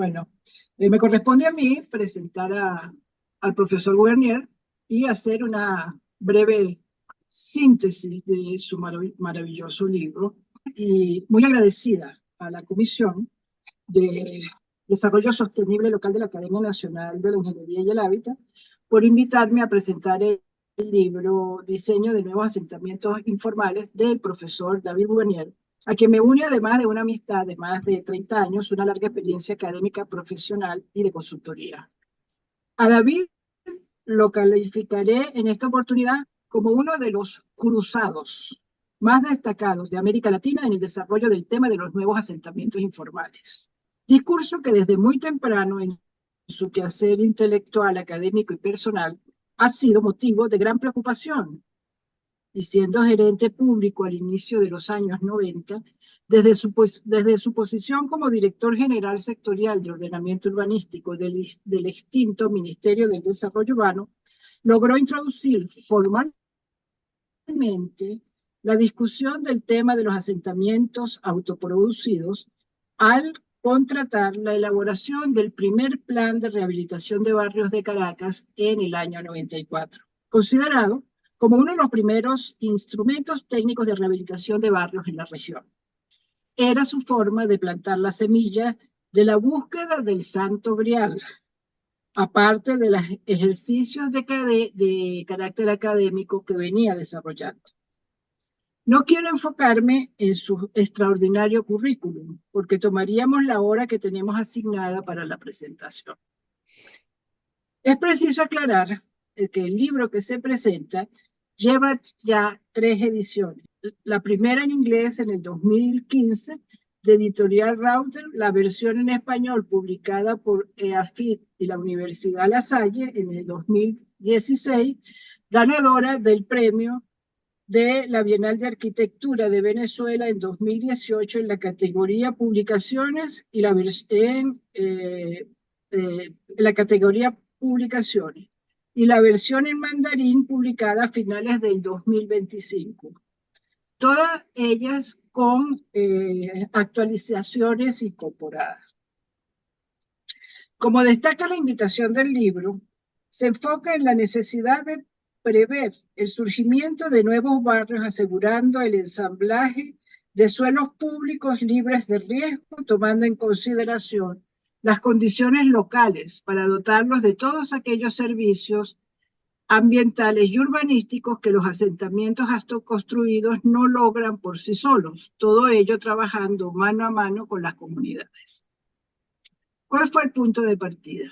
Bueno, me corresponde a mí presentar al profesor Guernier y hacer una breve síntesis de su maravilloso libro. Y muy agradecida a la Comisión de Desarrollo Sostenible Local de la Academia Nacional de la Ingeniería y el Hábitat por invitarme a presentar el libro Diseño de Nuevos Asentamientos Informales del profesor David Guernier, a quien me une además de una amistad de más de 30 años, una larga experiencia académica, profesional y de consultoría. A David lo calificaré en esta oportunidad como uno de los cruzados más destacados de América Latina en el desarrollo del tema de los nuevos asentamientos informales. Discurso que desde muy temprano en su quehacer intelectual, académico y personal ha sido motivo de gran preocupación, y siendo gerente público al inicio de los años 90, desde su posición como director general sectorial de ordenamiento urbanístico del extinto Ministerio del Desarrollo Urbano, logró introducir formalmente la discusión del tema de los asentamientos autoproducidos al contratar la elaboración del primer plan de rehabilitación de barrios de Caracas en el año 94, considerado como uno de los primeros instrumentos técnicos de rehabilitación de barrios en la región. Era su forma de plantar la semilla de la búsqueda del Santo Grial, aparte de los ejercicios de carácter académico que venía desarrollando. No quiero enfocarme en su extraordinario currículum, porque tomaríamos la hora que tenemos asignada para la presentación. Es preciso aclarar que el libro que se presenta lleva ya 3 ediciones. La primera en inglés en el 2015, de Editorial Rauter, la versión en español publicada por EAFIT y la Universidad La Salle en el 2016, ganadora del premio de la Bienal de Arquitectura de Venezuela en 2018 en la categoría Publicaciones y la categoría Publicaciones, y la versión en mandarín publicada a finales del 2025. Todas ellas con actualizaciones incorporadas. Como destaca la invitación del libro, se enfoca en la necesidad de prever el surgimiento de nuevos barrios, asegurando el ensamblaje de suelos públicos libres de riesgo, tomando en consideración las condiciones locales para dotarlos de todos aquellos servicios ambientales y urbanísticos que los asentamientos construidos no logran por sí solos, todo ello trabajando mano a mano con las comunidades. ¿Cuál fue el punto de partida?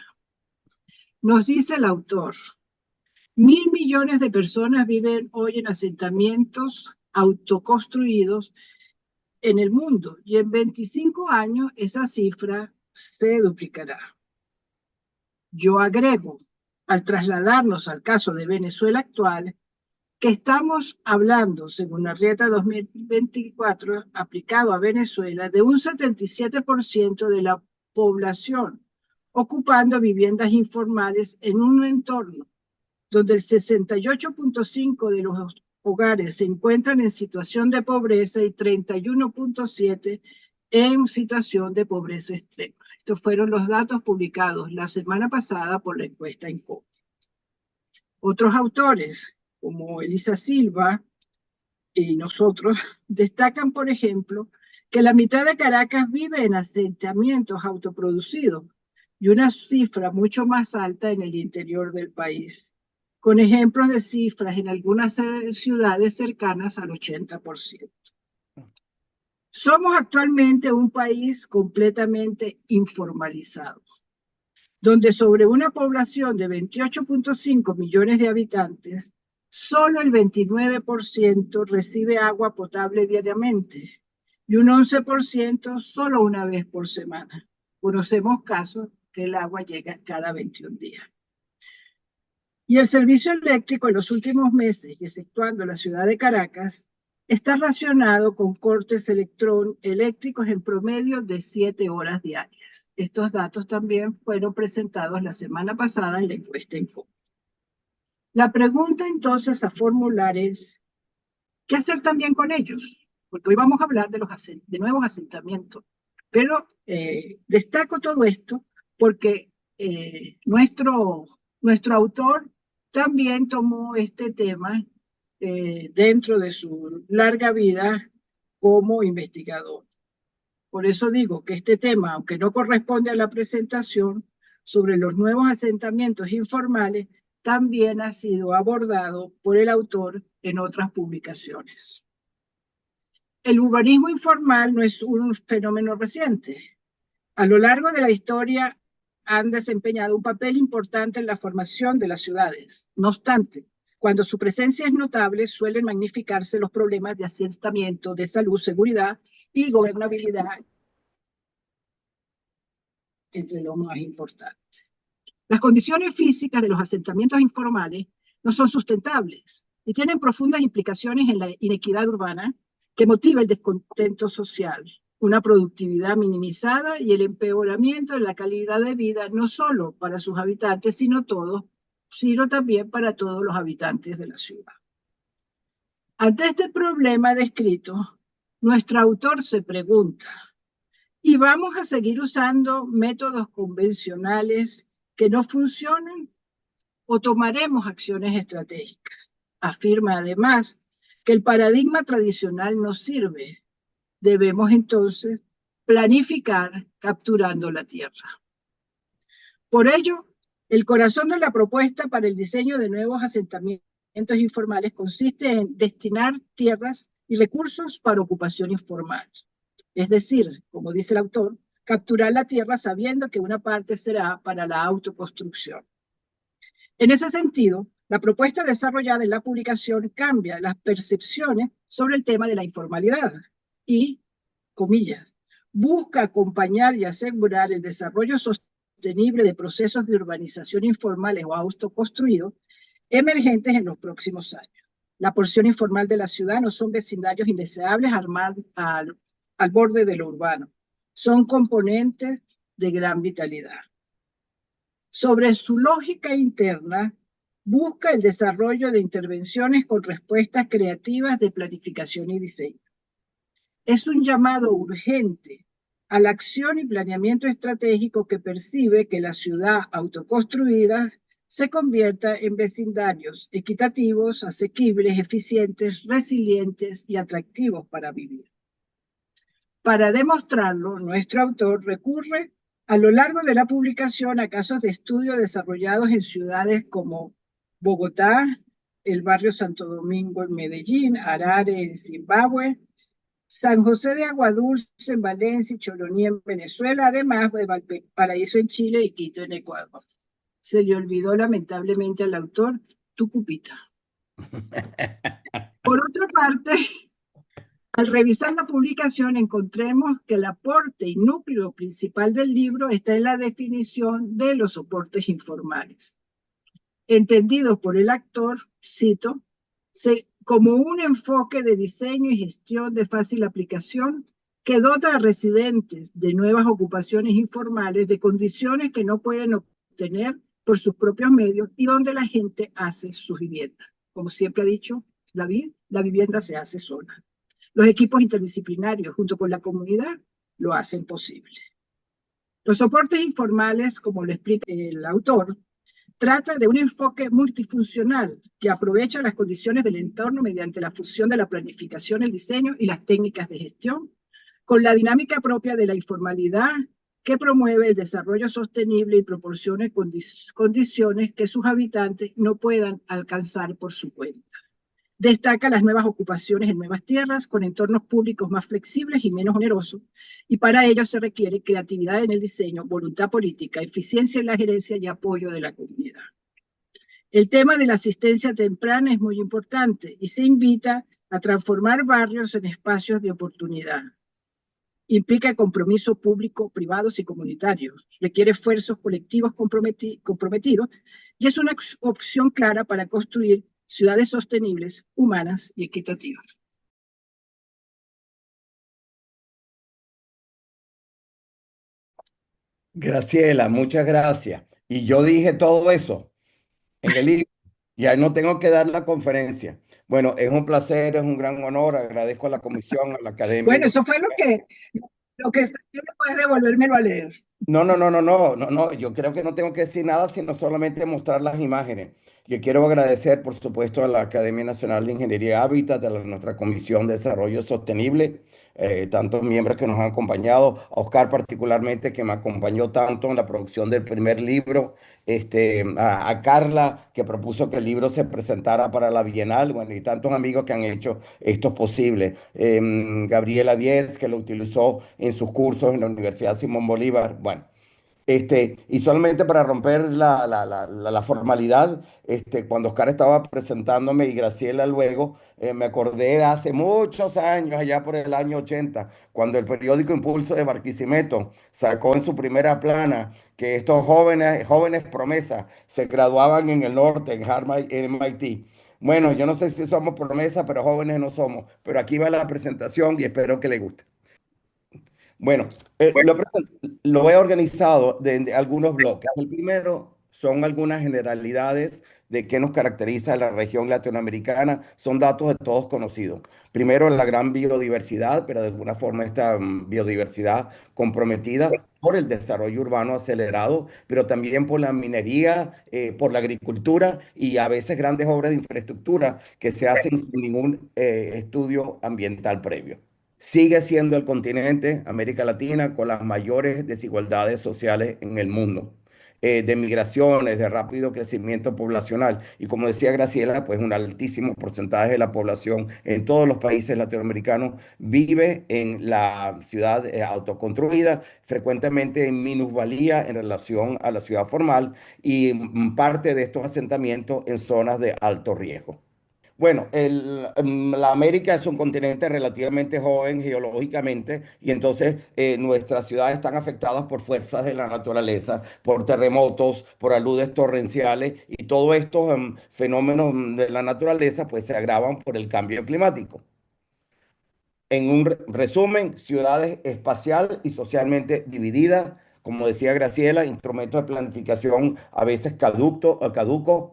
Nos dice el autor: 1.000 millones de personas viven hoy en asentamientos autoconstruidos en el mundo, y en 25 años esa cifra se duplicará. Yo agrego, al trasladarnos al caso de Venezuela actual, que estamos hablando, según la Arrieta 2024, aplicado a Venezuela, de un 77% de la población ocupando viviendas informales en un entorno donde el 68.5% de los hogares se encuentran en situación de pobreza y 31.7% en situación de pobreza extrema. Estos fueron los datos publicados la semana pasada por la encuesta INCOME. Otros autores, como Elisa Silva y nosotros, destacan, por ejemplo, que la mitad de Caracas vive en asentamientos autoproducidos y una cifra mucho más alta en el interior del país, con ejemplos de cifras en algunas ciudades cercanas al 80%. Somos actualmente un país completamente informalizado, donde sobre una población de 28.5 millones de habitantes, solo el 29% recibe agua potable diariamente y un 11% solo una vez por semana. Conocemos casos que el agua llega cada 21 días. Y el servicio eléctrico en los últimos meses, y exceptuando la ciudad de Caracas, está racionado con cortes eléctricos en promedio de 7 horas diarias. Estos datos también fueron presentados la semana pasada en la encuesta INCOME. La pregunta entonces a formular es, ¿qué hacer también con ellos? Porque hoy vamos a hablar de nuevos asentamientos Pero destaco todo esto porque nuestro autor también tomó este tema dentro de su larga vida como investigador. Por eso digo que este tema, aunque no corresponde a la presentación sobre los nuevos asentamientos informales, también ha sido abordado por el autor en otras publicaciones. El urbanismo informal no es un fenómeno reciente. A lo largo de la historia han desempeñado un papel importante en la formación de las ciudades. No obstante, cuando su presencia es notable, suelen magnificarse los problemas de asentamiento, de salud, seguridad y gobernabilidad, entre los más importantes. Las condiciones físicas de los asentamientos informales no son sustentables y tienen profundas implicaciones en la inequidad urbana que motiva el descontento social, una productividad minimizada y el empeoramiento de la calidad de vida no solo para sus habitantes, sino también para todos los habitantes de la ciudad. Ante este problema descrito, nuestro autor se pregunta, ¿y vamos a seguir usando métodos convencionales que no funcionan o tomaremos acciones estratégicas? Afirma además que el paradigma tradicional no sirve. Debemos entonces planificar capturando la tierra. Por ello, el corazón de la propuesta para el diseño de nuevos asentamientos informales consiste en destinar tierras y recursos para ocupación informal. Es decir, como dice el autor, capturar la tierra sabiendo que una parte será para la autoconstrucción. En ese sentido, la propuesta desarrollada en la publicación cambia las percepciones sobre el tema de la informalidad y, comillas, busca acompañar y asegurar el desarrollo sostenible de procesos de urbanización informales o autoconstruidos emergentes en los próximos años. La porción informal de la ciudad no son vecindarios indeseables al borde de lo urbano, son componentes de gran vitalidad. Sobre su lógica interna, busca el desarrollo de intervenciones con respuestas creativas de planificación y diseño. Es un llamado urgente a la acción y planeamiento estratégico que percibe que la ciudad autoconstruida se convierta en vecindarios equitativos, asequibles, eficientes, resilientes y atractivos para vivir. Para demostrarlo, nuestro autor recurre a lo largo de la publicación a casos de estudio desarrollados en ciudades como Bogotá, el barrio Santo Domingo en Medellín, Harare en Zimbabue, San José de Aguadulce en Valencia y Choroní en Venezuela, además de Valparaíso en Chile y Quito en Ecuador. Se le olvidó lamentablemente al autor Tucupita. Por otra parte, al revisar la publicación encontremos que el aporte y núcleo principal del libro está en la definición de los soportes informales, entendidos por el autor, cito, como un enfoque de diseño y gestión de fácil aplicación que dota a residentes de nuevas ocupaciones informales de condiciones que no pueden obtener por sus propios medios y donde la gente hace su vivienda. Como siempre ha dicho, la vivienda se hace sola. Los equipos interdisciplinarios, junto con la comunidad, lo hacen posible. Los soportes informales, como lo explica el autor, trata de un enfoque multifuncional que aprovecha las condiciones del entorno mediante la fusión de la planificación, el diseño y las técnicas de gestión, con la dinámica propia de la informalidad que promueve el desarrollo sostenible y proporcione condiciones que sus habitantes no puedan alcanzar por su cuenta. Destaca las nuevas ocupaciones en nuevas tierras, con entornos públicos más flexibles y menos onerosos, y para ello se requiere creatividad en el diseño, voluntad política, eficiencia en la gerencia y apoyo de la comunidad. El tema de la asistencia temprana es muy importante y se invita a transformar barrios en espacios de oportunidad. Implica compromiso público, privados y comunitarios. Requiere esfuerzos colectivos comprometidos y es una opción clara para construir ciudades sostenibles, humanas y equitativas. Graciela, muchas gracias. Y yo dije todo eso en el libro. Ya no tengo que dar la conferencia. Bueno, es un placer, es un gran honor. Agradezco a la comisión, a la academia. Bueno, eso fue Lo que sea, puedes devolvérmelo a leer. No, no, no, no, no, no, no. Yo creo que no tengo que decir nada, sino solamente mostrar las imágenes. Yo quiero agradecer, por supuesto, a la Academia Nacional de Ingeniería Hábitat, a nuestra Comisión de Desarrollo Sostenible, tantos miembros que nos han acompañado, a Oscar particularmente, que me acompañó tanto en la producción del primer libro, a Carla, que propuso que el libro se presentara para la Bienal, bueno, y tantos amigos que han hecho esto posible. Gabriela Díez, que lo utilizó en sus cursos en la Universidad Simón Bolívar. Bueno, y solamente para romper la formalidad, cuando Oscar estaba presentándome y Graciela luego, me acordé de hace muchos años, allá por el año 80, cuando el periódico Impulso de Barquisimeto sacó en su primera plana que estos jóvenes, jóvenes promesas se graduaban en el norte, en Harvard, en MIT. Bueno, yo no sé si somos promesas, pero jóvenes no somos. Pero aquí va la presentación y espero que les guste. Bueno, lo he organizado de algunos bloques. El primero son algunas generalidades de qué nos caracteriza la región latinoamericana. Son datos de todos conocidos. Primero, la gran biodiversidad, pero de alguna forma esta biodiversidad comprometida por el desarrollo urbano acelerado, pero también por la minería, por la agricultura y a veces grandes obras de infraestructura que se hacen sin ningún estudio ambiental previo. Sigue siendo el continente, América Latina, con las mayores desigualdades sociales en el mundo, de migraciones, de rápido crecimiento poblacional. Y como decía Graciela, pues un altísimo porcentaje de la población en todos los países latinoamericanos vive en la ciudad autoconstruida, frecuentemente en minusvalía en relación a la ciudad formal y parte de estos asentamientos en zonas de alto riesgo. Bueno, la América es un continente relativamente joven geológicamente y entonces nuestras ciudades están afectadas por fuerzas de la naturaleza, por terremotos, por aludes torrenciales y todos estos fenómenos de la naturaleza pues se agravan por el cambio climático. En un resumen, ciudades espacial y socialmente divididas, como decía Graciela, instrumentos de planificación a veces caducos,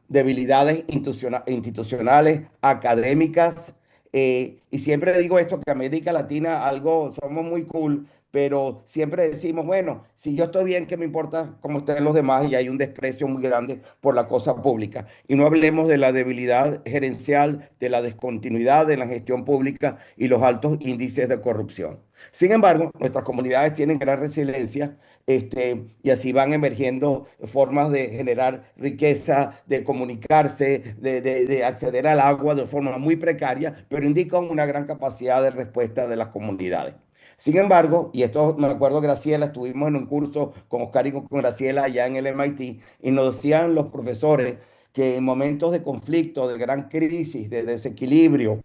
debilidades institucionales, académicas. Y siempre digo esto, que América Latina algo, somos muy cool, pero siempre decimos, bueno, si yo estoy bien, ¿qué me importa cómo estén los demás? Y hay un desprecio muy grande por la cosa pública. Y no hablemos de la debilidad gerencial, de la descontinuidad de la gestión pública y los altos índices de corrupción. Sin embargo, nuestras comunidades tienen gran resiliencia, y así van emergiendo formas de generar riqueza, de comunicarse, de acceder al agua de forma muy precaria, pero indican una gran capacidad de respuesta de las comunidades. Sin embargo, y esto me acuerdo, Graciela, estuvimos en un curso con Oscar y con Graciela allá en el MIT y nos decían los profesores que en momentos de conflicto, de gran crisis, de desequilibrio,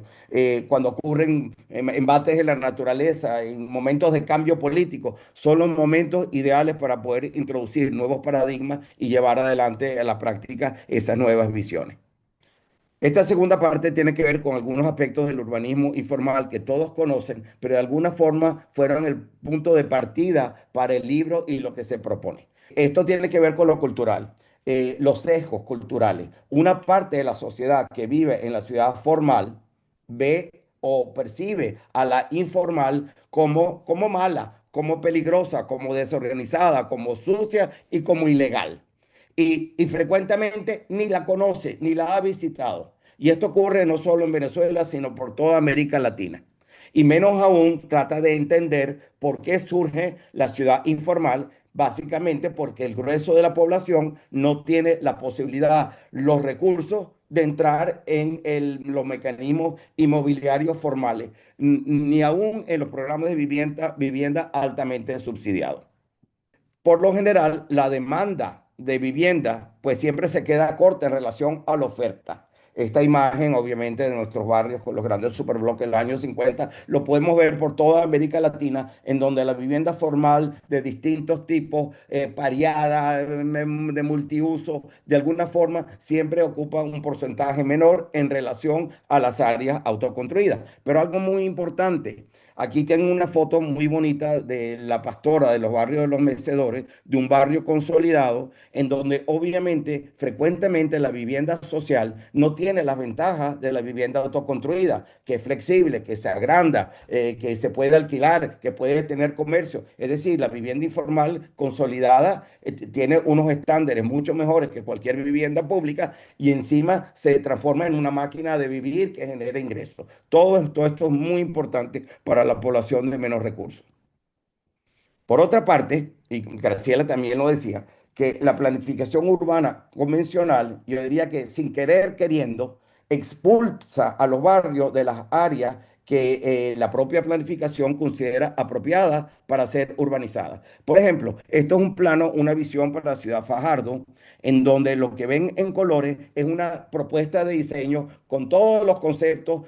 cuando ocurren embates en la naturaleza, en momentos de cambio político, son los momentos ideales para poder introducir nuevos paradigmas y llevar adelante a la práctica esas nuevas visiones. Esta segunda parte tiene que ver con algunos aspectos del urbanismo informal que todos conocen, pero de alguna forma fueron el punto de partida para el libro y lo que se propone. Esto tiene que ver con lo cultural, los sesgos culturales. Una parte de la sociedad que vive en la ciudad formal ve o percibe a la informal como mala, como peligrosa, como desorganizada, como sucia y como ilegal y frecuentemente ni la conoce, ni la ha visitado. Y esto ocurre no solo en Venezuela, sino por toda América Latina. Y menos aún trata de entender por qué surge la ciudad informal, básicamente porque el grueso de la población no tiene la posibilidad, los recursos de entrar en los mecanismos inmobiliarios formales, ni aún en los programas de vivienda altamente subsidiados. Por lo general, la demanda de vivienda pues siempre se queda corta en relación a la oferta. Esta imagen, obviamente, de nuestros barrios con los grandes superbloques de los años 50, lo podemos ver por toda América Latina, en donde la vivienda formal de distintos tipos, pareada, de multiuso, de alguna forma siempre ocupa un porcentaje menor en relación a las áreas autoconstruidas. Pero algo muy importante, Aquí tienen una foto muy bonita de la Pastora, de los barrios de los Mecedores, de un barrio consolidado, en donde obviamente frecuentemente la vivienda social no tiene las ventajas de la vivienda autoconstruida, que es flexible, que se agranda, que se puede alquilar, que puede tener comercio. Es decir, la vivienda informal consolidada tiene unos estándares mucho mejores que cualquier vivienda pública y encima se transforma en una máquina de vivir que genera ingresos. Todo esto es muy importante para la población de menos recursos. Por otra parte, y Graciela también lo decía, que la planificación urbana convencional, yo diría que sin querer queriendo, expulsa a los barrios de las áreas que la propia planificación considera apropiadas para ser urbanizadas. Por ejemplo, esto es un plano, una visión para la ciudad Fajardo, en donde lo que ven en colores es una propuesta de diseño con todos los conceptos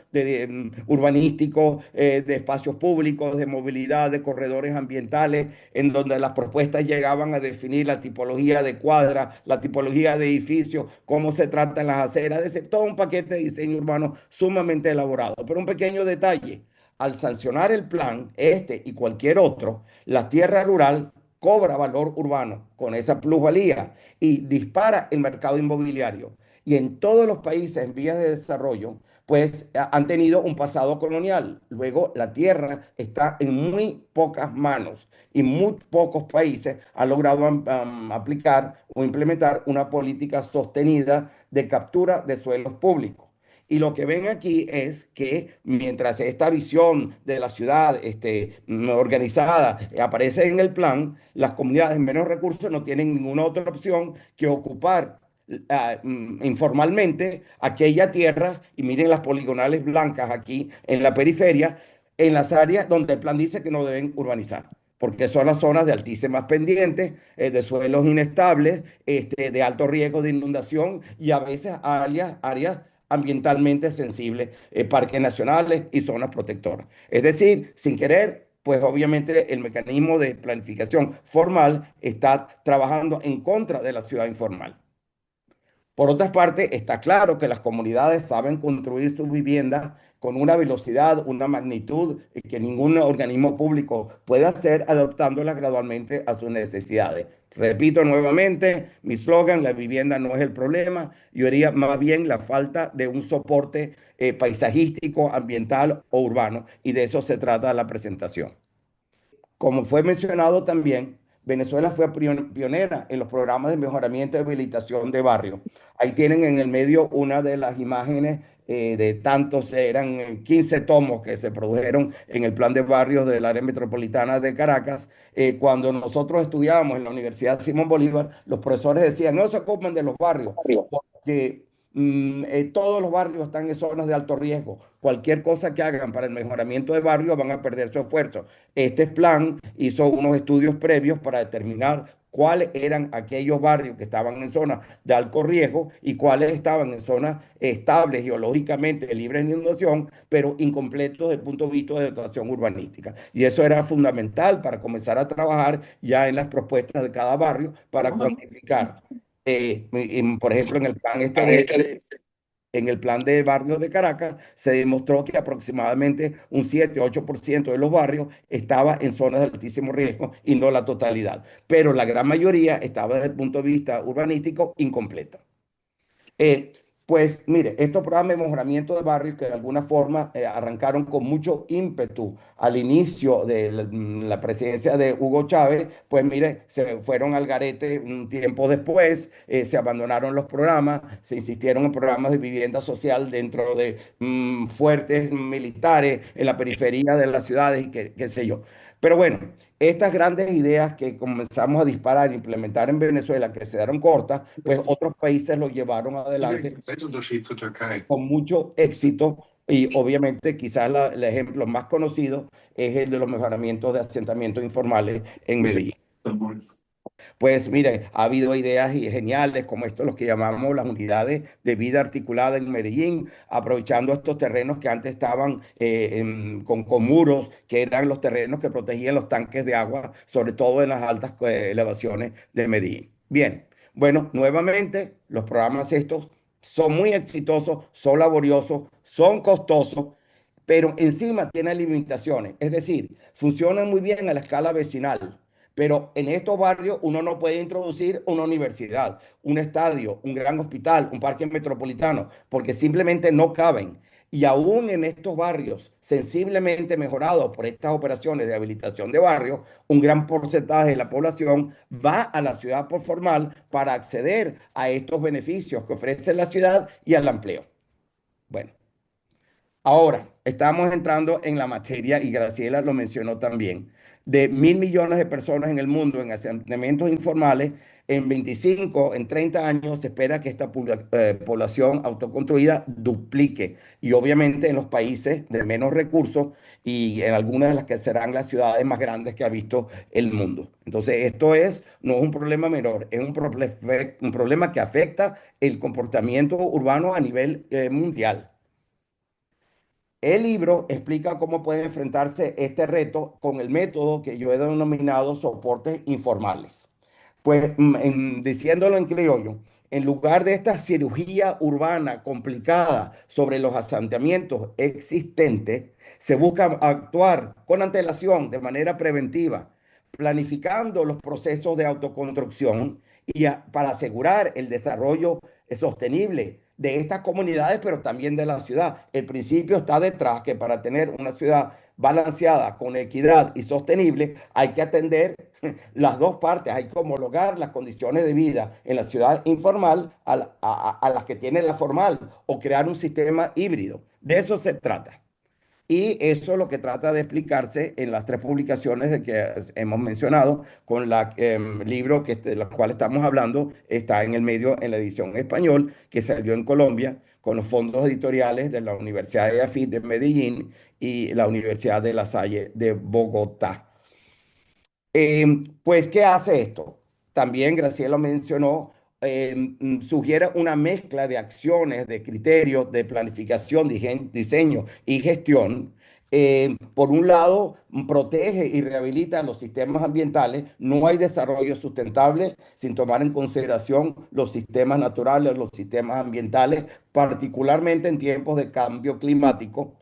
urbanísticos, de espacios públicos, de movilidad, de corredores ambientales, en donde las propuestas llegaban a definir la tipología de cuadra, la tipología de edificio, cómo se tratan las aceras, es decir, todo un paquete de diseño urbano sumamente elaborado. Pero un pequeño detalle, al sancionar el plan, este y cualquier otro, la tierra rural cobra valor urbano con esa plusvalía y dispara el mercado inmobiliario. Y en todos los países en vías de desarrollo, pues han tenido un pasado colonial. Luego la tierra está en muy pocas manos y muy pocos países han logrado aplicar o implementar una política sostenida de captura de suelos públicos. Y lo que ven aquí es que mientras esta visión de la ciudad organizada aparece en el plan, las comunidades de menos recursos no tienen ninguna otra opción que ocupar informalmente aquella tierra, y miren las poligonales blancas aquí en la periferia, en las áreas donde el plan dice que no deben urbanizar, porque son las zonas de altísimas pendientes, de suelos inestables, de alto riesgo de inundación y a veces áreas ambientalmente sensibles, parques nacionales y zonas protectoras. Es decir, sin querer, pues obviamente el mecanismo de planificación formal está trabajando en contra de la ciudad informal. Por otra parte, está claro que las comunidades saben construir sus viviendas con una velocidad, una magnitud que ningún organismo público puede hacer, adaptándolas gradualmente a sus necesidades. Repito nuevamente, mi slogan, la vivienda no es el problema, yo diría más bien la falta de un soporte paisajístico, ambiental o urbano, y de eso se trata la presentación. Como fue mencionado también, Venezuela fue pionera en los programas de mejoramiento y habilitación de barrios. Ahí tienen en el medio una de las imágenes de tantos, eran 15 tomos que se produjeron en el plan de barrios del área metropolitana de Caracas. Cuando nosotros estudiábamos en la Universidad Simón Bolívar, los profesores decían, no se ocupen de los barrios, porque todos los barrios están en zonas de alto riesgo. Cualquier cosa que hagan para el mejoramiento de barrios van a perder su esfuerzo. Este plan hizo unos estudios previos para determinar cuáles eran aquellos barrios que estaban en zonas de alto riesgo y cuáles estaban en zonas estables geológicamente, libres de inundación, pero incompletos desde el punto de vista de dotación urbanística. Y eso era fundamental para comenzar a trabajar ya en las propuestas de cada barrio para cuantificar. Por ejemplo, en el plan de barrios de Caracas se demostró que aproximadamente un 7-8% de los barrios estaba en zonas de altísimo riesgo y no la totalidad, pero la gran mayoría estaba desde el punto de vista urbanístico incompleta. Eh, pues mire, estos programas de mejoramiento de barrios que de alguna forma arrancaron con mucho ímpetu al inicio de la presidencia de Hugo Chávez, pues mire, se fueron al garete un tiempo después, se abandonaron los programas, se insistieron en programas de vivienda social dentro de fuertes militares en la periferia de las ciudades y qué sé yo. Pero bueno, estas grandes ideas que comenzamos a disparar e implementar en Venezuela, que se dieron cortas, pues otros países lo llevaron adelante con mucho éxito y obviamente quizás el ejemplo más conocido es el de los mejoramientos de asentamientos informales en Medellín. Pues mire, ha habido ideas geniales como esto, los que llamamos las unidades de vida articulada en Medellín, aprovechando estos terrenos que antes estaban con muros, que eran los terrenos que protegían los tanques de agua, sobre todo en las altas elevaciones de Medellín. Bien, bueno, nuevamente los programas estos son muy exitosos, son laboriosos, son costosos, pero encima tiene limitaciones. Es decir, funciona muy bien a la escala vecinal, pero en estos barrios uno no puede introducir una universidad, un estadio, un gran hospital, un parque metropolitano, porque simplemente no caben. Y aún en estos barrios sensiblemente mejorados por estas operaciones de habilitación de barrios, un gran porcentaje de la población va a la ciudad por formal para acceder a estos beneficios que ofrece la ciudad y al empleo. Bueno, ahora, estamos entrando en la materia, y Graciela lo mencionó también, de 1.000 millones de personas en el mundo en asentamientos informales. En 25, en 30 años se espera que esta población autoconstruida duplique. Y obviamente en los países de menos recursos y en algunas de las que serán las ciudades más grandes que ha visto el mundo. Entonces, no es un problema menor, es un problema que afecta el comportamiento urbano a nivel mundial. El libro explica cómo puede enfrentarse este reto con el método que yo he denominado soportes informales. Pues diciéndolo en criollo, en lugar de esta cirugía urbana complicada sobre los asentamientos existentes, se busca actuar con antelación de manera preventiva, planificando los procesos de autoconstrucción para asegurar el desarrollo sostenible de estas comunidades, pero también de la ciudad. El principio está detrás que para tener una ciudad balanceada, con equidad y sostenible, hay que atender las dos partes, hay que homologar las condiciones de vida en la ciudad informal a las que tiene la formal, o crear un sistema híbrido. De eso se trata. Y eso es lo que trata de explicarse en las tres publicaciones de que hemos mencionado, con la libro de la cual estamos hablando, está en el medio en la edición en español, que salió en Colombia, con los fondos editoriales de la Universidad de AFIT de Medellín y la Universidad de La Salle de Bogotá. Pues, ¿qué hace esto? También Graciela mencionó, sugiere una mezcla de acciones, de criterios, de planificación, diseño y gestión. Por un lado, protege y rehabilita los sistemas ambientales. No hay desarrollo sustentable sin tomar en consideración los sistemas naturales, los sistemas ambientales, particularmente en tiempos de cambio climático.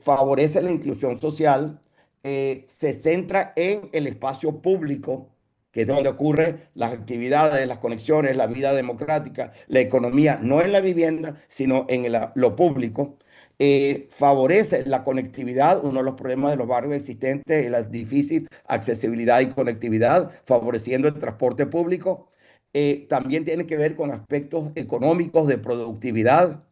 Favorece la inclusión social, se centra en el espacio público, que es donde ocurren las actividades, las conexiones, la vida democrática, la economía, no en la vivienda, sino en lo público. Favorece la conectividad. Uno de los problemas de los barrios existentes es la difícil accesibilidad y conectividad, favoreciendo el transporte público. También tiene que ver con aspectos económicos de productividad.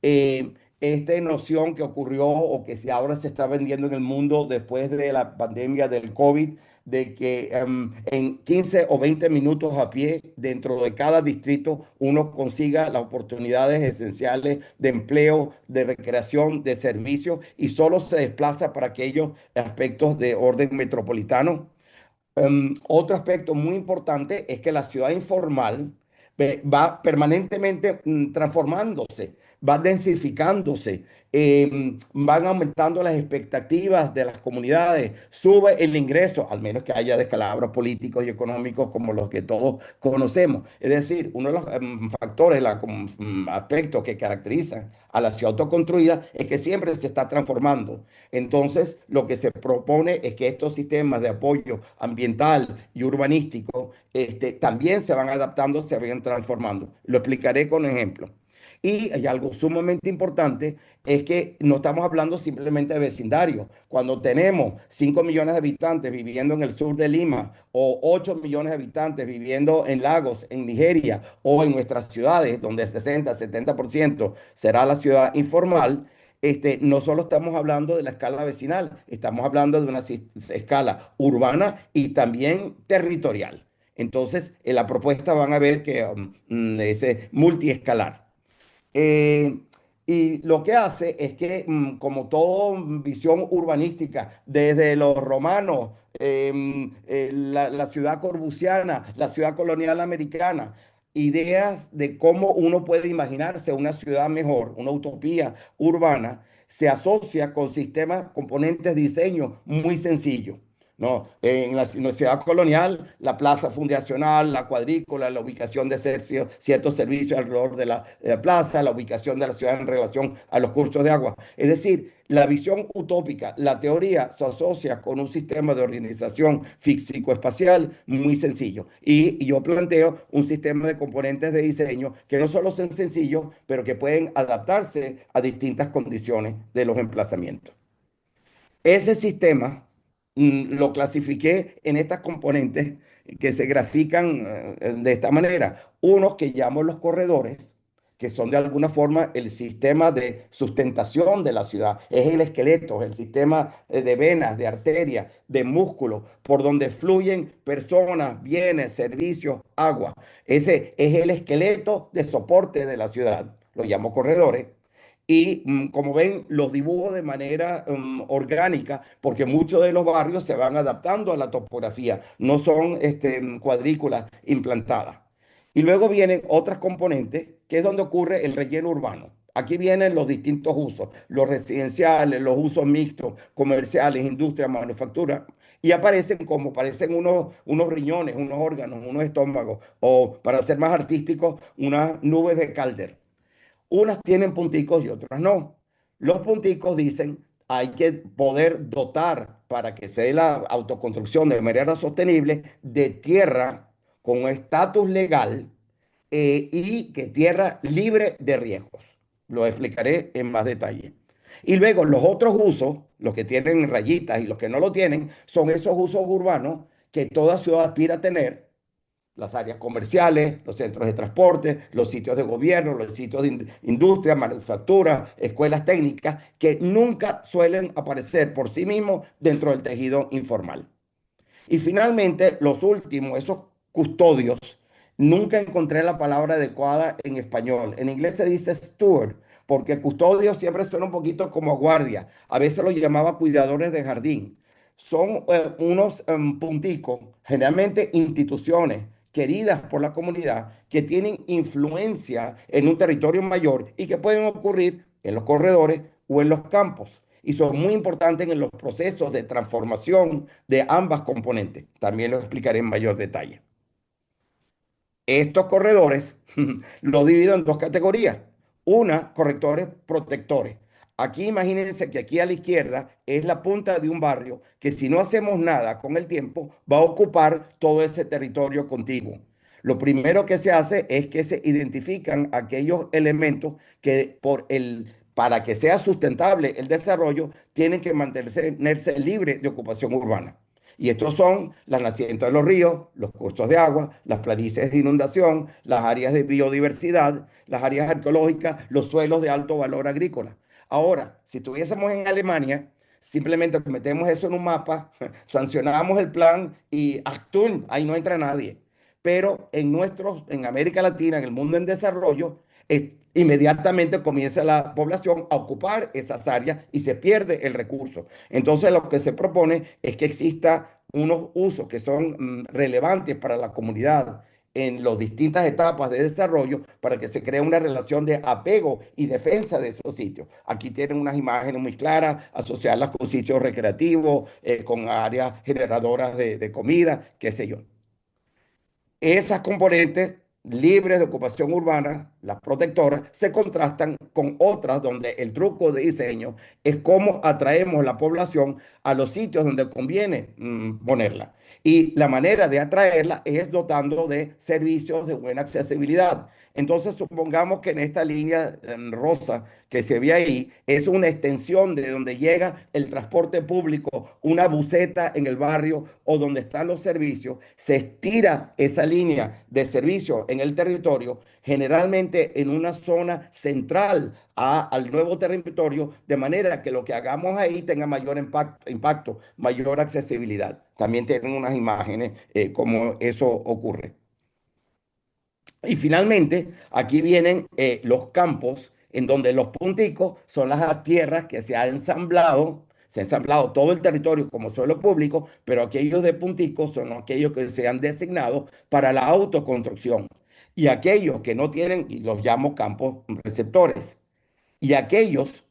Esta noción que ocurrió, o que ahora se está vendiendo en el mundo después de la pandemia del COVID, de que en 15 o 20 minutos a pie dentro de cada distrito uno consiga las oportunidades esenciales de empleo, de recreación, de servicio, y solo se desplaza para aquellos aspectos de orden metropolitano. Otro aspecto muy importante es que la ciudad informal va permanentemente transformándose, va densificándose, van aumentando las expectativas de las comunidades, sube el ingreso, al menos que haya descalabros políticos y económicos como los que todos conocemos. Es decir, uno de los factores, aspectos que caracterizan a la ciudad autoconstruida es que siempre se está transformando. Entonces, lo que se propone es que estos sistemas de apoyo ambiental y urbanístico también se van adaptando, se van transformando. Lo explicaré con ejemplos. Y hay algo sumamente importante, es que no estamos hablando simplemente de vecindario. Cuando tenemos 5 millones de habitantes viviendo en el sur de Lima, o 8 millones de habitantes viviendo en Lagos, en Nigeria, o en nuestras ciudades, donde el 60-70% será la ciudad informal, no solo estamos hablando de la escala vecinal, estamos hablando de una escala urbana y también territorial. Entonces, en la propuesta van a ver que es multiescalar. Eh, y lo que hace es que, como toda visión urbanística, desde los romanos, la ciudad corbusiana, la ciudad colonial americana, ideas de cómo uno puede imaginarse una ciudad mejor, una utopía urbana, se asocia con sistemas, componentes de diseño muy sencillos. No, en la ciudad colonial, la plaza fundacional, la cuadrícula, la ubicación de ciertos servicios alrededor de la plaza, la ubicación de la ciudad en relación a los cursos de agua. Es decir, la visión utópica, la teoría se asocia con un sistema de organización físico-espacial muy sencillo. Y yo planteo un sistema de componentes de diseño que no solo son sencillos, pero que pueden adaptarse a distintas condiciones de los emplazamientos. Ese sistema lo clasifiqué en estas componentes que se grafican de esta manera. Unos que llamo los corredores, que son de alguna forma el sistema de sustentación de la ciudad. Es el esqueleto, el sistema de venas, de arterias, de músculos, por donde fluyen personas, bienes, servicios, agua. Ese es el esqueleto de soporte de la ciudad. Lo llamo corredores. Y como ven, los dibujo de manera orgánica, porque muchos de los barrios se van adaptando a la topografía, no son cuadrículas implantadas. Y luego vienen otras componentes, que es donde ocurre el relleno urbano. Aquí vienen los distintos usos, los residenciales, los usos mixtos, comerciales, industria, manufactura, y parecen unos riñones, unos órganos, unos estómagos, o para ser más artísticos, unas nubes de Calder. Unas tienen punticos y otras no. Los punticos dicen hay que poder dotar para que se dé la autoconstrucción de manera sostenible de tierra con estatus legal y que tierra libre de riesgos. Lo explicaré en más detalle. Y luego los otros usos, los que tienen rayitas y los que no lo tienen, son esos usos urbanos que toda ciudad aspira a tener, las áreas comerciales, los centros de transporte, los sitios de gobierno, los sitios de industria, manufactura, escuelas técnicas, que nunca suelen aparecer por sí mismos dentro del tejido informal. Y finalmente, los últimos, esos custodios, nunca encontré la palabra adecuada en español. En inglés se dice steward, porque custodio siempre suena un poquito como guardia. A veces lo llamaba cuidadores de jardín. Son unos punticos, generalmente instituciones queridas por la comunidad, que tienen influencia en un territorio mayor y que pueden ocurrir en los corredores o en los campos y son muy importantes en los procesos de transformación de ambas componentes. También lo explicaré en mayor detalle. Estos corredores los divido en dos categorías. Una, correctores protectores. Aquí imagínense que aquí a la izquierda es la punta de un barrio que si no hacemos nada con el tiempo va a ocupar todo ese territorio contiguo. Lo primero que se hace es que se identifican aquellos elementos que para que sea sustentable el desarrollo tienen que mantenerse libres de ocupación urbana. Y estos son los nacimientos de los ríos, los cursos de agua, las planicies de inundación, las áreas de biodiversidad, las áreas arqueológicas, los suelos de alto valor agrícola. Ahora, si estuviésemos en Alemania, simplemente metemos eso en un mapa, sancionamos el plan y ¡Achtung! Ahí no entra nadie. Pero en América Latina, en el mundo en desarrollo, inmediatamente comienza la población a ocupar esas áreas y se pierde el recurso. Entonces, lo que se propone es que exista unos usos que son relevantes para la comunidad en las distintas etapas de desarrollo para que se cree una relación de apego y defensa de esos sitios. Aquí tienen unas imágenes muy claras, asociarlas con sitios recreativos, con áreas generadoras de comida, qué sé yo. Esas componentes libres de ocupación urbana, las protectoras, se contrastan con otras donde el truco de diseño es cómo atraemos la población a los sitios donde conviene ponerla. Y la manera de atraerla es dotando de servicios de buena accesibilidad. Entonces, supongamos que en esta línea rosa que se ve ahí es una extensión de donde llega el transporte público, una buseta en el barrio o donde están los servicios, se estira esa línea de servicio en el territorio, generalmente en una zona central al nuevo territorio, de manera que lo que hagamos ahí tenga mayor impacto, mayor accesibilidad. También tienen unas imágenes como eso ocurre. Y finalmente, aquí vienen los campos en donde los punticos son las tierras que se ha ensamblado todo el territorio como suelo público, pero aquellos de punticos son aquellos que se han designado para la autoconstrucción. Y aquellos que no tienen, y los llamo campos receptores. Y aquellos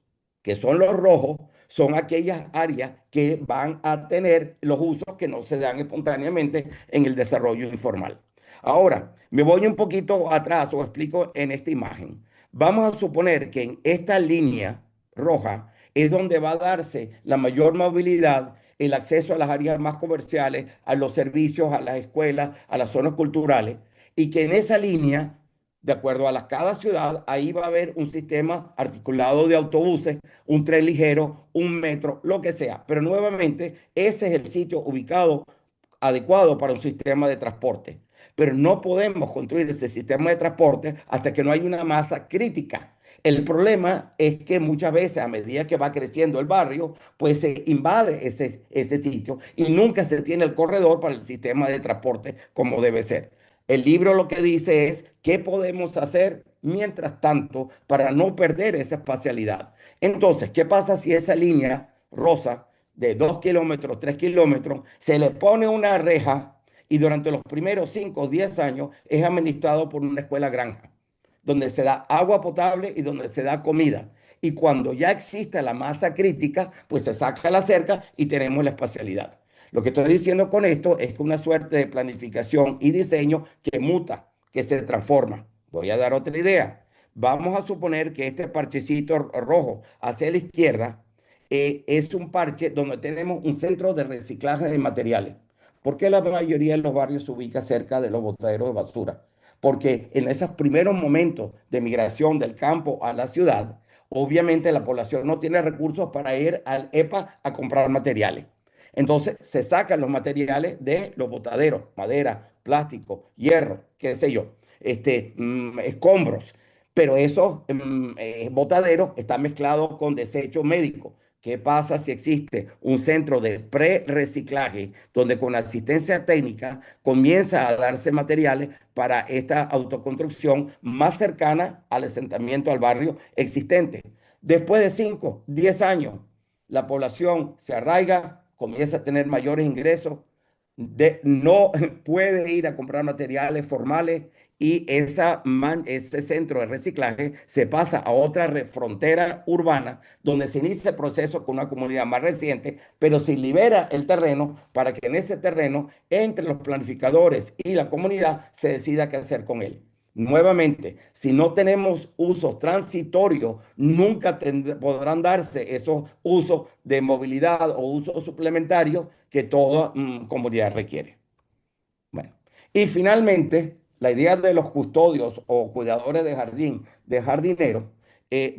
que son los rojos son aquellas áreas que van a tener los usos que no se dan espontáneamente en el desarrollo informal. Ahora, me voy un poquito atrás o explico en esta imagen. Vamos a suponer que en esta línea roja es donde va a darse la mayor movilidad, el acceso a las áreas más comerciales, a los servicios, a las escuelas, a las zonas culturales, y que en esa línea, de acuerdo a cada ciudad, ahí va a haber un sistema articulado de autobuses, un tren ligero, un metro, lo que sea. Pero nuevamente, ese es el sitio ubicado adecuado para un sistema de transporte. Pero no podemos construir ese sistema de transporte hasta que no haya una masa crítica. El problema es que muchas veces, a medida que va creciendo el barrio, pues se invade ese sitio y nunca se tiene el corredor para el sistema de transporte como debe ser. El libro lo que dice es qué podemos hacer mientras tanto para no perder esa espacialidad. Entonces, ¿qué pasa si esa línea rosa de 2 kilómetros, 3 kilómetros, se le pone una reja y durante los primeros 5 o 10 años es administrado por una escuela granja, donde se da agua potable y donde se da comida? Y cuando ya existe la masa crítica, pues se saca la cerca y tenemos la espacialidad. Lo que estoy diciendo con esto es que una suerte de planificación y diseño que muta, que se transforma. Voy a dar otra idea. Vamos a suponer que este parchecito rojo hacia la izquierda es un parche donde tenemos un centro de reciclaje de materiales. ¿Por qué la mayoría de los barrios se ubica cerca de los botaderos de basura? Porque en esos primeros momentos de migración del campo a la ciudad, obviamente la población no tiene recursos para ir al EPA a comprar materiales. Entonces se sacan los materiales de los botaderos, madera, plástico, hierro, qué sé yo, escombros. Pero esos botaderos están mezclados con desechos médicos. ¿Qué pasa si existe un centro de pre-reciclaje donde con asistencia técnica comienza a darse materiales para esta autoconstrucción más cercana al asentamiento, al barrio existente? Después de 5, 10 años, la población se arraiga, comienza a tener mayores ingresos, no puede ir a comprar materiales formales y ese centro de reciclaje se pasa a otra frontera urbana donde se inicia el proceso con una comunidad más reciente, pero se libera el terreno para que en ese terreno, entre los planificadores y la comunidad, se decida qué hacer con él. Nuevamente, si no tenemos usos transitorios, nunca podrán darse esos usos de movilidad o usos suplementarios que toda comunidad requiere. Bueno, y finalmente, la idea de los custodios o cuidadores de jardín, de jardineros,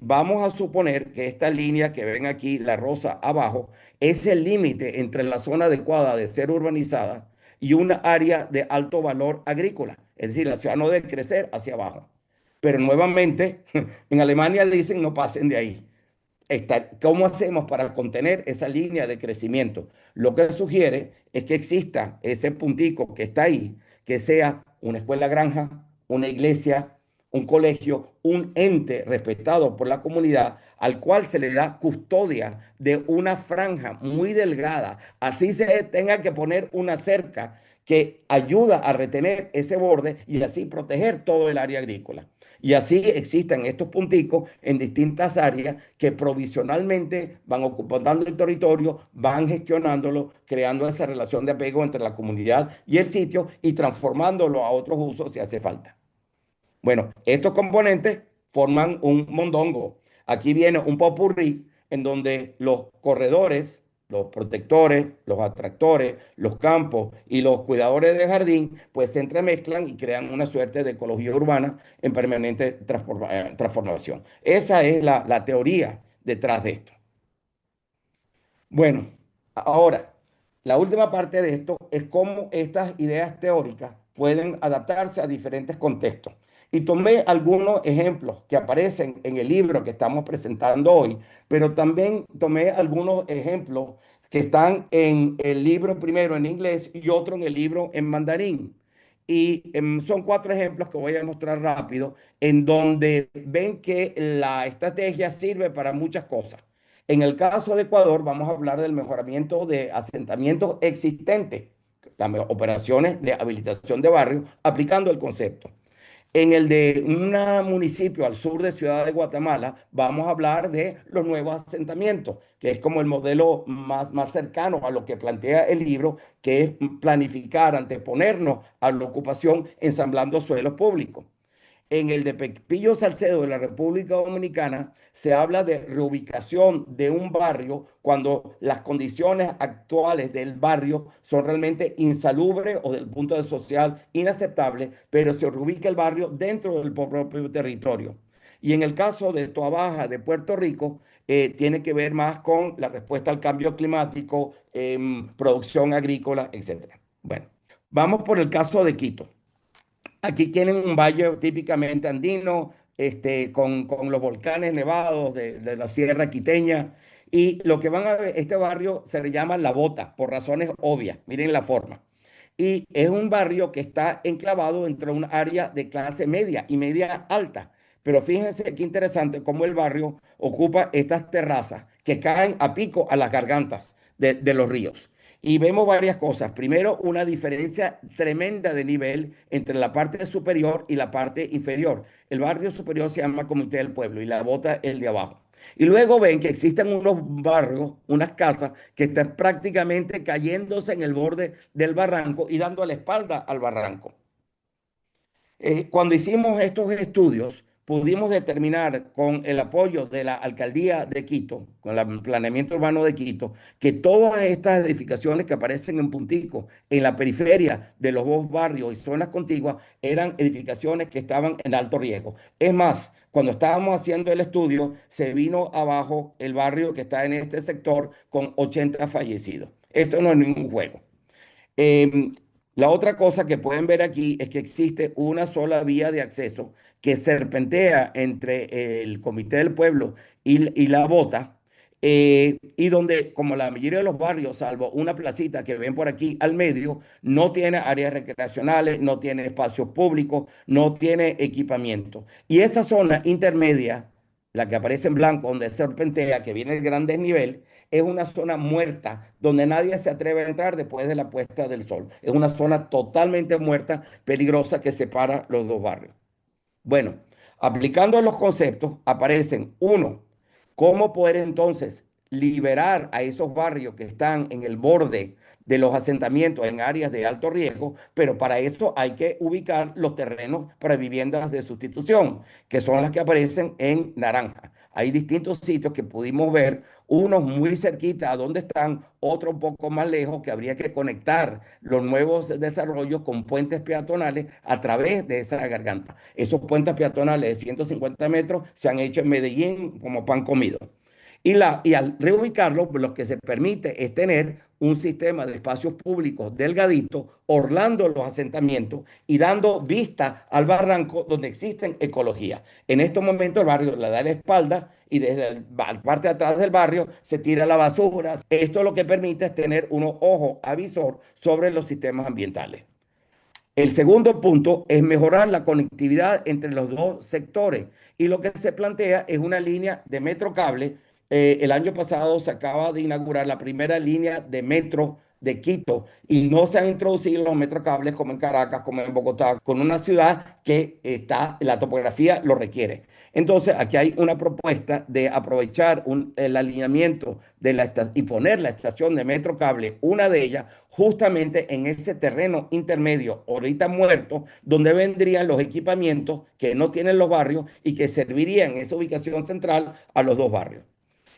vamos a suponer que esta línea que ven aquí, la rosa abajo, es el límite entre la zona adecuada de ser urbanizada y una área de alto valor agrícola. Es decir, la ciudad no debe crecer hacia abajo. Pero nuevamente, en Alemania dicen no pasen de ahí. ¿Cómo hacemos para contener esa línea de crecimiento? Lo que sugiere es que exista ese puntico que está ahí, que sea una escuela granja, una iglesia, un colegio, un ente respetado por la comunidad al cual se le da custodia de una franja muy delgada. Así se tenga que poner una cerca que ayuda a retener ese borde y así proteger todo el área agrícola. Y así existen estos punticos en distintas áreas que provisionalmente van ocupando el territorio, van gestionándolo, creando esa relación de apego entre la comunidad y el sitio y transformándolo a otros usos si hace falta. Bueno, estos componentes forman un mondongo. Aquí viene un popurrí en donde los corredores, los protectores, los atractores, los campos y los cuidadores de jardín, pues se entremezclan y crean una suerte de ecología urbana en permanente transformación. Esa es la teoría detrás de esto. Bueno, ahora, la última parte de esto es cómo estas ideas teóricas pueden adaptarse a diferentes contextos. Y tomé algunos ejemplos que aparecen en el libro que estamos presentando hoy, pero también tomé algunos ejemplos que están en el libro primero en inglés y otro en el libro en mandarín. Y son 4 ejemplos que voy a mostrar rápido, en donde ven que la estrategia sirve para muchas cosas. En el caso de Ecuador, vamos a hablar del mejoramiento de asentamientos existentes, las operaciones de habilitación de barrios, aplicando el concepto. En el de un municipio al sur de Ciudad de Guatemala, vamos a hablar de los nuevos asentamientos, que es como el modelo más cercano a lo que plantea el libro, que es planificar, anteponernos a la ocupación ensamblando suelos públicos. En el de Pepillo Salcedo de la República Dominicana se habla de reubicación de un barrio cuando las condiciones actuales del barrio son realmente insalubres o del punto de social inaceptables, pero se reubica el barrio dentro del propio territorio. Y en el caso de Toa Baja de Puerto Rico, tiene que ver más con la respuesta al cambio climático, producción agrícola, etcétera. Bueno, vamos por el caso de Quito. Aquí tienen un valle típicamente andino, con los volcanes nevados de la Sierra Quiteña. Y lo que van a ver, este barrio se le llama La Bota, por razones obvias. Miren la forma. Y es un barrio que está enclavado entre un área de clase media y media alta. Pero fíjense qué interesante cómo el barrio ocupa estas terrazas que caen a pico a las gargantas de los ríos. Y vemos varias cosas. Primero, una diferencia tremenda de nivel entre la parte superior y la parte inferior. El barrio superior se llama Comité del Pueblo y la bota el de abajo. Y luego ven que existen unos barrios, unas casas que están prácticamente cayéndose en el borde del barranco y dando la espalda al barranco. Cuando hicimos estos estudios, pudimos determinar con el apoyo de la alcaldía de Quito, con el planeamiento urbano de Quito, que todas estas edificaciones que aparecen en puntico en la periferia de los dos barrios y zonas contiguas eran edificaciones que estaban en alto riesgo. Es más, cuando estábamos haciendo el estudio, se vino abajo el barrio que está en este sector con 80 fallecidos. Esto no es ningún juego. Eh, la otra cosa que pueden ver aquí es que existe una sola vía de acceso que serpentea entre el Comité del Pueblo y la Bota, y donde, como la mayoría de los barrios, salvo una placita que ven por aquí al medio, no tiene áreas recreacionales, no tiene espacios públicos, no tiene equipamiento. Y esa zona intermedia, la que aparece en blanco, donde serpentea, que viene el gran desnivel, es una zona muerta donde nadie se atreve a entrar después de la puesta del sol. Es una zona totalmente muerta, peligrosa, que separa los dos barrios. Bueno, aplicando los conceptos, aparecen uno, cómo poder entonces liberar a esos barrios que están en el borde de los asentamientos en áreas de alto riesgo, pero para eso hay que ubicar los terrenos para viviendas de sustitución, que son las que aparecen en naranja. Hay distintos sitios que pudimos ver, unos muy cerquita a donde están, otros un poco más lejos, que habría que conectar los nuevos desarrollos con puentes peatonales a través de esa garganta. Esos puentes peatonales de 150 metros se han hecho en Medellín como pan comido. Y al reubicarlo, lo que se permite es tener un sistema de espacios públicos delgadito, orlando los asentamientos y dando vista al barranco donde existen ecología. En estos momentos el barrio le da la espalda y desde la parte de atrás del barrio se tira la basura. Esto lo que permite es tener un ojo avisor sobre los sistemas ambientales. El segundo punto es mejorar la conectividad entre los dos sectores y lo que se plantea es una línea de metro cable. El año pasado se acaba de inaugurar la primera línea de metro de Quito y no se han introducido los metrocables como en Caracas, como en Bogotá, con una ciudad que está, la topografía lo requiere. Entonces, aquí hay una propuesta de aprovechar el alineamiento y poner la estación de metro cable, una de ellas, justamente en ese terreno intermedio, ahorita muerto, donde vendrían los equipamientos que no tienen los barrios y que servirían en esa ubicación central a los dos barrios.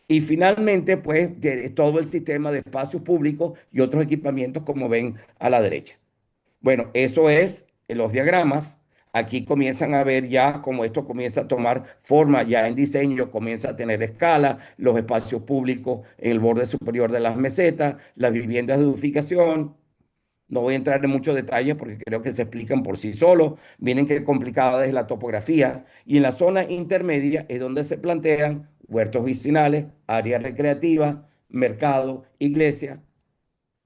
Y finalmente, pues, todo el sistema de espacios públicos y otros equipamientos, como ven a la derecha. Bueno, eso es los diagramas. Aquí comienzan a ver ya cómo esto comienza a tomar forma ya en diseño, comienza a tener escala, los espacios públicos en el borde superior de las mesetas, las viviendas de edificación. No voy a entrar en muchos detalles porque creo que se explican por sí solos. Miren qué complicada es la topografía. Y en la zona intermedia es donde se plantean huertos vecinales, áreas recreativas, mercado, iglesia,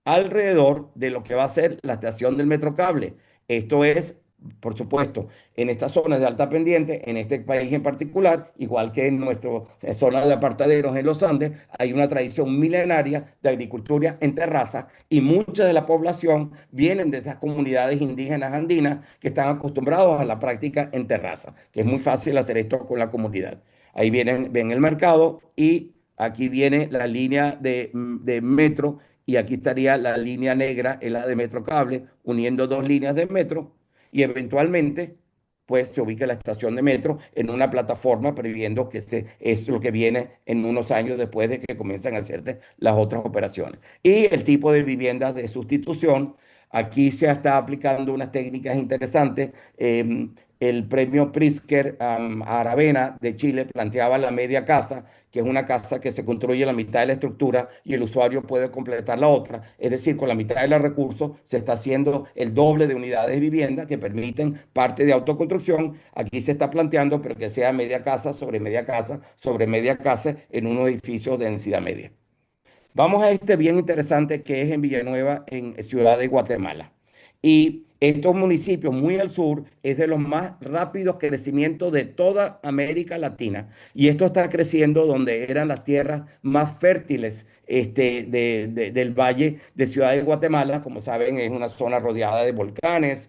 alrededor de lo que va a ser la estación del Metrocable. Esto es por supuesto, en estas zonas de alta pendiente, en este país en particular, igual que en nuestra zona de apartaderos en los Andes, hay una tradición milenaria de agricultura en terrazas y mucha de la población vienen de esas comunidades indígenas andinas que están acostumbrados a la práctica en terrazas, que es muy fácil hacer esto con la comunidad. Ahí vienen, ven el mercado y aquí viene la línea de metro y aquí estaría la línea negra, es la de metro cable, uniendo dos líneas de metro y eventualmente pues se ubica la estación de metro en una plataforma previendo que es lo que viene en unos años después de que comiencen a hacerse las otras operaciones. Y el tipo de viviendas de sustitución, aquí se está aplicando unas técnicas interesantes. El premio Pritzker a Aravena de Chile planteaba la media casa, que es una casa que se construye la mitad de la estructura y el usuario puede completar la otra. Es decir, con la mitad de los recursos se está haciendo el doble de unidades de vivienda que permiten parte de autoconstrucción. Aquí se está planteando, pero que sea media casa sobre media casa sobre media casa en unos edificios de densidad media. Vamos a este bien interesante que es en Villanueva, en Ciudad de Guatemala. Y estos municipios muy al sur es de los más rápidos crecimientos de toda América Latina. Y esto está creciendo donde eran las tierras más fértiles del valle de Ciudad de Guatemala. Como saben, es una zona rodeada de volcanes.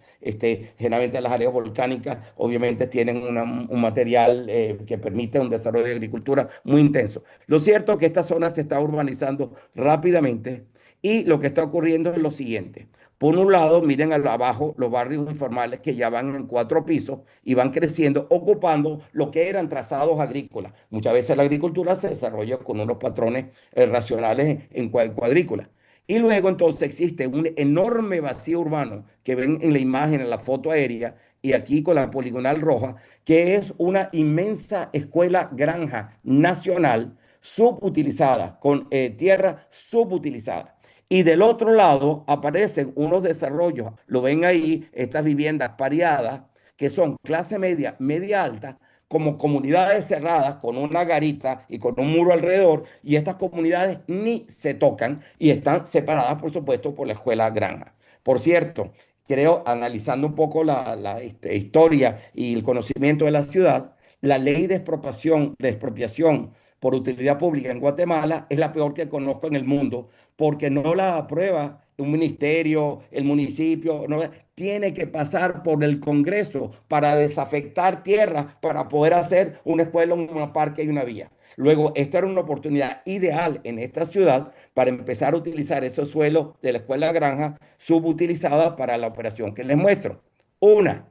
Generalmente las áreas volcánicas obviamente tienen un material que permite un desarrollo de agricultura muy intenso. Lo cierto es que esta zona se está urbanizando rápidamente y lo que está ocurriendo es lo siguiente. Por un lado, miren abajo los barrios informales que ya van en 4 pisos y van creciendo, ocupando lo que eran trazados agrícolas. Muchas veces la agricultura se desarrolla con unos patrones racionales en cuadrículas. Y luego entonces existe un enorme vacío urbano que ven en la imagen, en la foto aérea, y aquí con la poligonal roja, que es una inmensa escuela granja nacional subutilizada, con tierra subutilizada. Y del otro lado aparecen unos desarrollos, lo ven ahí, estas viviendas pareadas, que son clase media, media alta, como comunidades cerradas con una garita y con un muro alrededor, y estas comunidades ni se tocan y están separadas, por supuesto, por la escuela granja. Por cierto, creo, analizando un poco la historia y el conocimiento de la ciudad, la ley de expropiación por utilidad pública en Guatemala es la peor que conozco en el mundo porque no la aprueba un ministerio, el municipio, no, tiene que pasar por el Congreso para desafectar tierras para poder hacer una escuela, un parque y una vía. Luego, esta era una oportunidad ideal en esta ciudad para empezar a utilizar esos suelos de la escuela granja subutilizadas para la operación que les muestro. Una,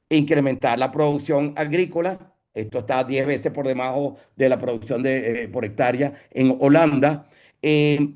incrementar la producción agrícola. Esto está 10 veces por debajo de la producción por hectárea en Holanda.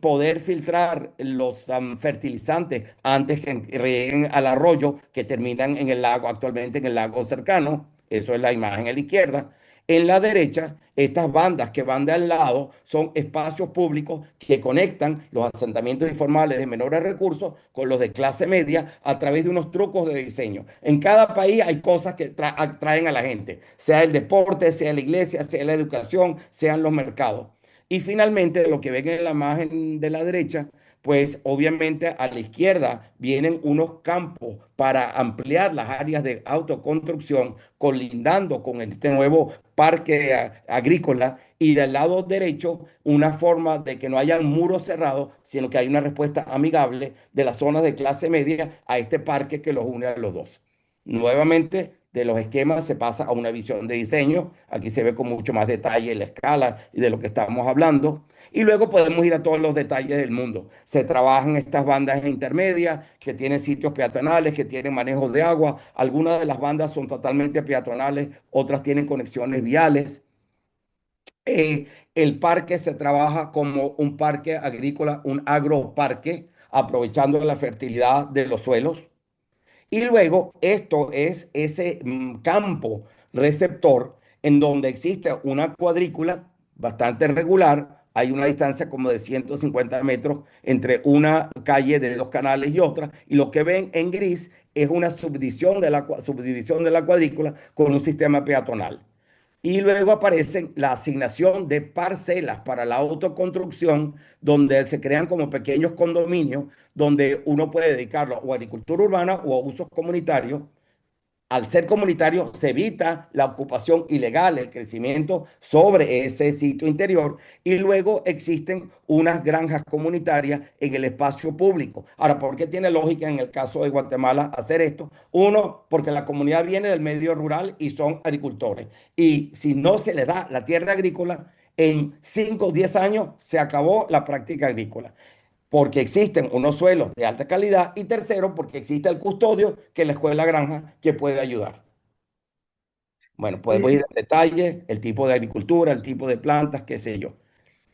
Poder filtrar los fertilizantes antes que lleguen al arroyo que terminan en el lago, actualmente en el lago cercano. Eso es la imagen a la izquierda. En la derecha, estas bandas que van de al lado son espacios públicos que conectan los asentamientos informales de menores recursos con los de clase media a través de unos trucos de diseño. En cada país hay cosas que atraen a la gente, sea el deporte, sea la iglesia, sea la educación, sean los mercados. Y finalmente, lo que ven en la imagen de la derecha, pues obviamente a la izquierda vienen unos campos para ampliar las áreas de autoconstrucción, colindando con este nuevo parque agrícola, y del lado derecho una forma de que no haya muros cerrados, sino que hay una respuesta amigable de las zonas de clase media a este parque que los une a los dos. Nuevamente, de los esquemas se pasa a una visión de diseño. Aquí se ve con mucho más detalle la escala y de lo que estamos hablando. Y luego podemos ir a todos los detalles del mundo. Se trabajan estas bandas intermedias que tienen sitios peatonales, que tienen manejos de agua. Algunas de las bandas son totalmente peatonales, otras tienen conexiones viales. El parque se trabaja como un parque agrícola, un agroparque, aprovechando la fertilidad de los suelos. Y luego esto es ese campo receptor en donde existe una cuadrícula bastante regular. Hay una distancia como de 150 metros entre una calle de dos canales y otra. Y lo que ven en gris es una subdivisión de la cuadrícula con un sistema peatonal. Y luego aparece la asignación de parcelas para la autoconstrucción, donde se crean como pequeños condominios, donde uno puede dedicarlo o a agricultura urbana o a usos comunitarios. al ser comunitario se evita la ocupación ilegal, el crecimiento sobre ese sitio interior y luego existen unas granjas comunitarias en el espacio público. Ahora, ¿por qué tiene lógica en el caso de Guatemala hacer esto? Uno, porque la comunidad viene del medio rural y son agricultores. Y si no se les da la tierra agrícola, en 5 o 10 años se acabó la práctica agrícola porque existen unos suelos de alta calidad y tercero, porque existe el custodio que es la escuela granja que puede ayudar. Bueno, podemos ir Eh, en detalle, el tipo de agricultura, el tipo de plantas, qué sé yo.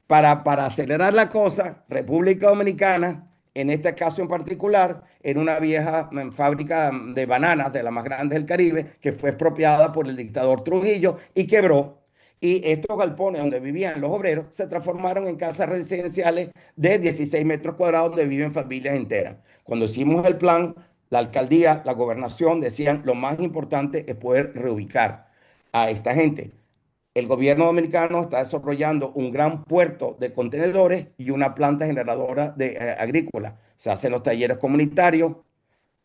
Para acelerar la cosa, República Dominicana, en este caso en particular, era una vieja fábrica de bananas, de las más grandes del Caribe, que fue expropiada por el dictador Trujillo y quebró. Y estos galpones donde vivían los obreros se transformaron en casas residenciales de 16 metros cuadrados donde viven familias enteras. Cuando hicimos el plan, la alcaldía, la gobernación decían lo más importante es poder reubicar a esta gente. El gobierno dominicano está desarrollando un gran puerto de contenedores y una planta generadora agrícola. Se hacen los talleres comunitarios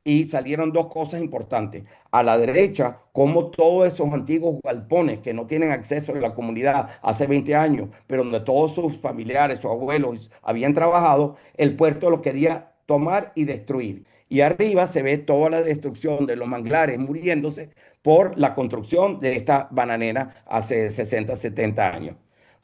y salieron dos cosas importantes. A la derecha, como todos esos antiguos galpones que no tienen acceso a la comunidad hace 20 años, pero donde todos sus familiares, sus abuelos habían trabajado, el puerto lo quería tomar y destruir. Y arriba se ve toda la destrucción de los manglares muriéndose por la construcción de esta bananera hace 60, 70 años.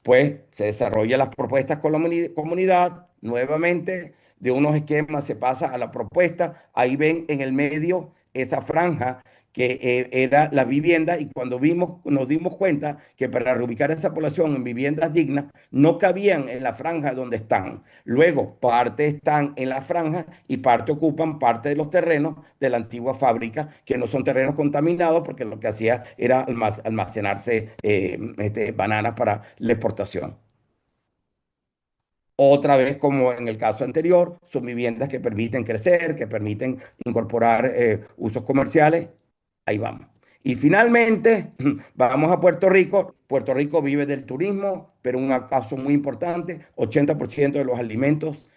Pues se desarrollan las propuestas con la comunidad nuevamente de unos esquemas se pasa a la propuesta. Ahí ven en el medio esa franja que era la vivienda y cuando nos dimos cuenta que para reubicar a esa población en viviendas dignas no cabían en la franja donde están. Luego, parte están en la franja y parte ocupan parte de los terrenos de la antigua fábrica, que no son terrenos contaminados porque lo que hacía era almacenarse bananas para la exportación. Otra vez, como en el caso anterior, son viviendas que permiten crecer, que permiten incorporar usos comerciales. Ahí vamos. Y finalmente, vamos a Puerto Rico. Puerto Rico vive del turismo, pero un caso muy importante, 80% de los alimentos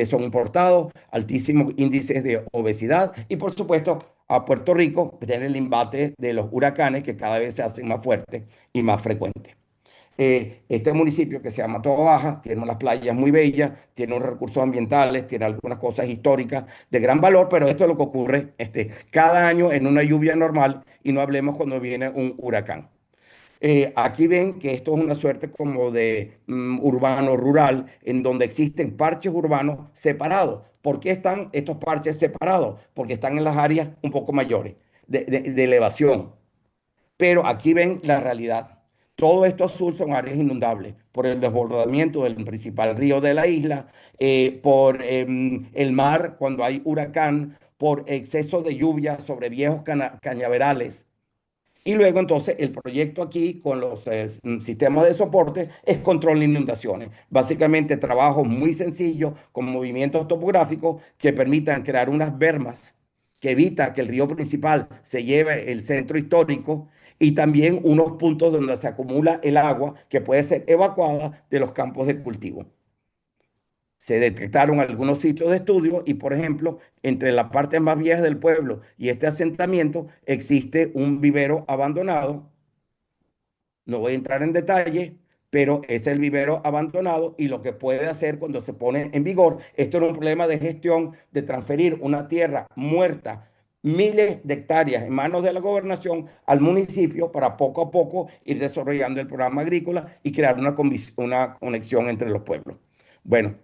son importados, altísimos índices de obesidad y por supuesto a Puerto Rico tiene el embate de los huracanes que cada vez se hacen más fuertes y más frecuentes. Este municipio que se llama Toa Baja tiene unas playas muy bellas, tiene unos recursos ambientales, tiene algunas cosas históricas de gran valor, pero esto es lo que ocurre cada año en una lluvia normal y no hablemos cuando viene un huracán. Aquí ven que esto es una suerte como de urbano rural, en donde existen parches urbanos separados. ¿Por qué están estos parches separados? Porque están en las áreas un poco mayores de elevación. Pero aquí ven la realidad. Todo esto azul son áreas inundables por el desbordamiento del principal río de la isla, por el mar cuando hay huracán, por exceso de lluvia sobre viejos cañaverales. Y luego entonces el proyecto aquí con los sistemas de soporte es control de inundaciones. Básicamente trabajos muy sencillos con movimientos topográficos que permitan crear unas bermas que evita que el río principal se lleve el centro histórico y también unos puntos donde se acumula el agua que puede ser evacuada de los campos de cultivo. Se detectaron algunos sitios de estudio y, por ejemplo, entre la parte más vieja del pueblo y este asentamiento existe un vivero abandonado. No voy a entrar en detalle, pero es el vivero abandonado y lo que puede hacer cuando se pone en vigor, esto es un problema de gestión, de transferir una tierra muerta, miles de hectáreas en manos de la gobernación al municipio para poco a poco ir desarrollando el programa agrícola y crear una conexión entre los pueblos. Bueno,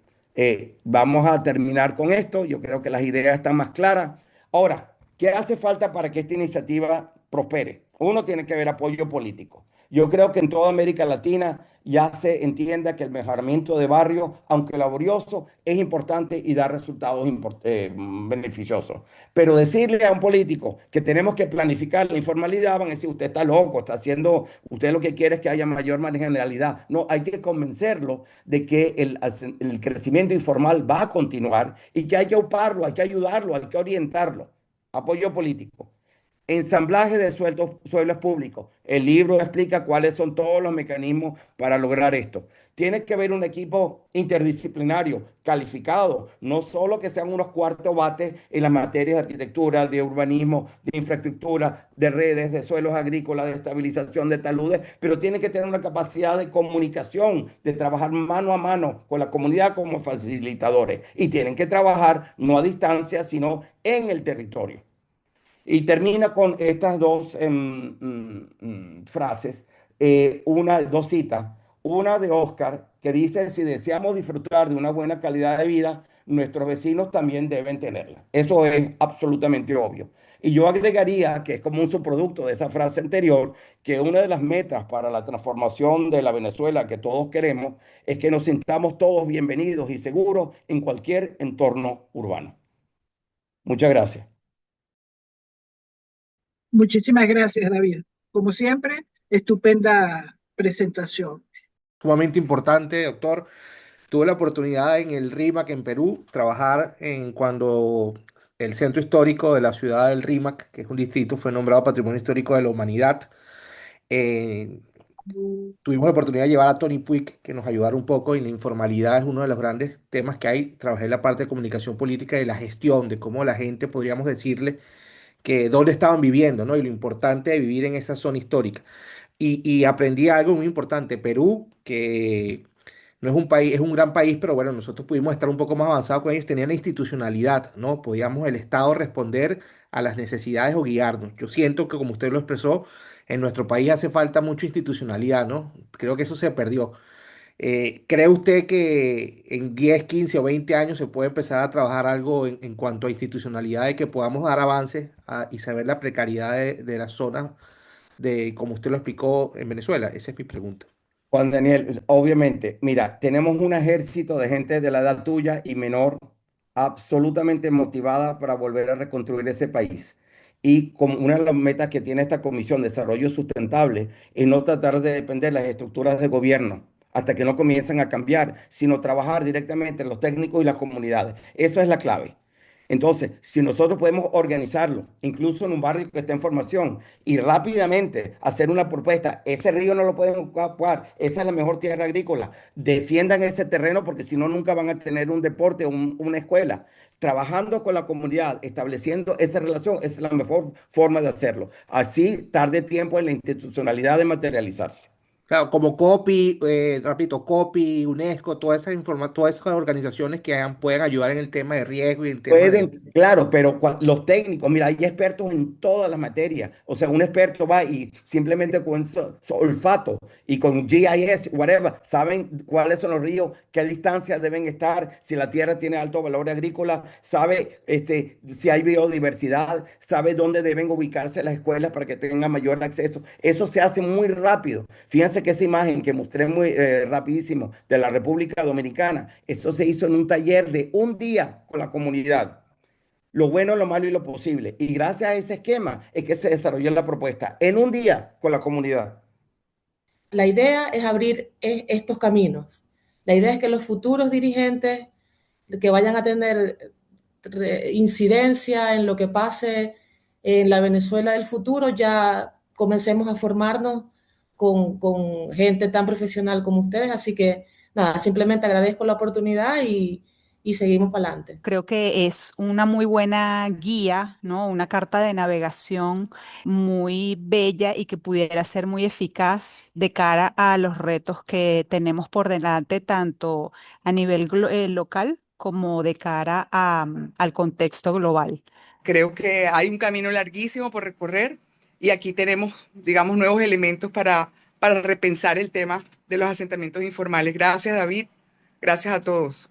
vamos a terminar con esto. Yo creo que las ideas están más claras. Ahora, ¿qué hace falta para que esta iniciativa prospere? Uno tiene que haber apoyo político. Yo creo que en toda América Latina ya se entienda que el mejoramiento de barrios, aunque laborioso, es importante y da resultados beneficiosos. Pero decirle a un político que tenemos que planificar la informalidad, van a decir, usted está loco, está haciendo, usted lo que quiere es que haya mayor marginalidad. No, hay que convencerlo de que el crecimiento informal va a continuar y que hay que auparlo, hay que ayudarlo, hay que orientarlo. Apoyo político. Ensamblaje de suelos públicos. El libro explica cuáles son todos los mecanismos para lograr esto. Tiene que haber un equipo interdisciplinario, calificado, no solo que sean unos cuartos bates en las materias de arquitectura, de urbanismo, de infraestructura, de redes, de suelos agrícolas, de estabilización de taludes, pero tiene que tener una capacidad de comunicación, de trabajar mano a mano con la comunidad como facilitadores. Y tienen que trabajar no a distancia, sino en el territorio. Y termina con estas dos frases, dos citas. Una de Oscar que dice, si deseamos disfrutar de una buena calidad de vida, nuestros vecinos también deben tenerla. Eso es absolutamente obvio. Y yo agregaría, que es como un subproducto de esa frase anterior, que una de las metas para la transformación de la Venezuela que todos queremos es que nos sintamos todos bienvenidos y seguros en cualquier entorno urbano. Muchas gracias. Muchísimas gracias, David. Como siempre, estupenda presentación. Sumamente importante, doctor. Tuve la oportunidad en el RIMAC en Perú, trabajar en cuando el centro histórico de la ciudad del RIMAC, que es un distrito, fue nombrado Patrimonio Histórico de la Humanidad. Eh, Tuvimos la oportunidad de llevar a Tony Puig, que nos ayudara un poco, y la informalidad es uno de los grandes temas que hay. Trabajé en la parte de comunicación política y la gestión, de cómo la gente, podríamos decirle, que dónde estaban viviendo, ¿no? Y lo importante de vivir en esa zona histórica. Y aprendí algo muy importante. Perú, que no es un país, es un gran país, pero bueno, nosotros pudimos estar un poco más avanzados con ellos, tenían la institucionalidad, ¿no? Podíamos el Estado responder a las necesidades o guiarnos. Yo siento que, como usted lo expresó, en nuestro país hace falta mucha institucionalidad, ¿no? Creo que eso se perdió. ¿Cree usted que en 10, 15 o 20 años se puede empezar a trabajar algo en cuanto a institucionalidad y que podamos dar avances y saber la precariedad de las zonas de, como usted lo explicó, en Venezuela? Esa es mi pregunta. Juan Daniel, obviamente, mira, tenemos un ejército de gente de la edad tuya y menor absolutamente motivada para volver a reconstruir ese país. Y como una de las metas que tiene esta Comisión de Desarrollo Sustentable es no tratar de depender de las estructuras de gobierno hasta que no comiencen a cambiar, sino trabajar directamente los técnicos y las comunidades. Eso es la clave. Entonces, si nosotros podemos organizarlo, incluso en un barrio que esté en formación, y rápidamente hacer una propuesta, ese río no lo pueden ocupar, esa es la mejor tierra agrícola, defiendan ese terreno porque si no, nunca van a tener un deporte o una escuela. Trabajando con la comunidad, estableciendo esa relación, esa es la mejor forma de hacerlo. Así tarde tiempo en la institucionalidad de materializarse. Claro, como COPI, repito, COPI, UNESCO, todas esas organizaciones que pueden ayudar en el tema de riesgo y en tema de... Pueden, claro, pero los técnicos, mira, hay expertos en todas las materias. O sea, un experto va y simplemente con su olfato y con GIS, whatever, saben cuáles son los ríos, qué distancias deben estar, si la tierra tiene alto valor agrícola, sabe si hay biodiversidad, sabe dónde deben ubicarse las escuelas para que tengan mayor acceso. Eso se hace muy rápido. Fíjense que esa imagen que mostré muy rapidísimo de la República Dominicana, eso se hizo en un taller de un día con la comunidad. Lo bueno, lo malo y lo posible. Y gracias a ese esquema es que se desarrolló la propuesta en un día con la comunidad. La idea es abrir estos caminos. La idea es que los futuros dirigentes que vayan a tener incidencia en lo que pase en la Venezuela del futuro, ya comencemos a formarnos con gente tan profesional como ustedes. Así que nada, simplemente agradezco la oportunidad y seguimos para adelante. Creo que es una muy buena guía, ¿no? Una carta de navegación muy bella y que pudiera ser muy eficaz de cara a los retos que tenemos por delante, tanto a nivel local como de cara al contexto global. Creo que hay un camino larguísimo por recorrer y aquí tenemos, digamos, nuevos elementos para repensar el tema de los asentamientos informales. Gracias, David. Gracias a todos.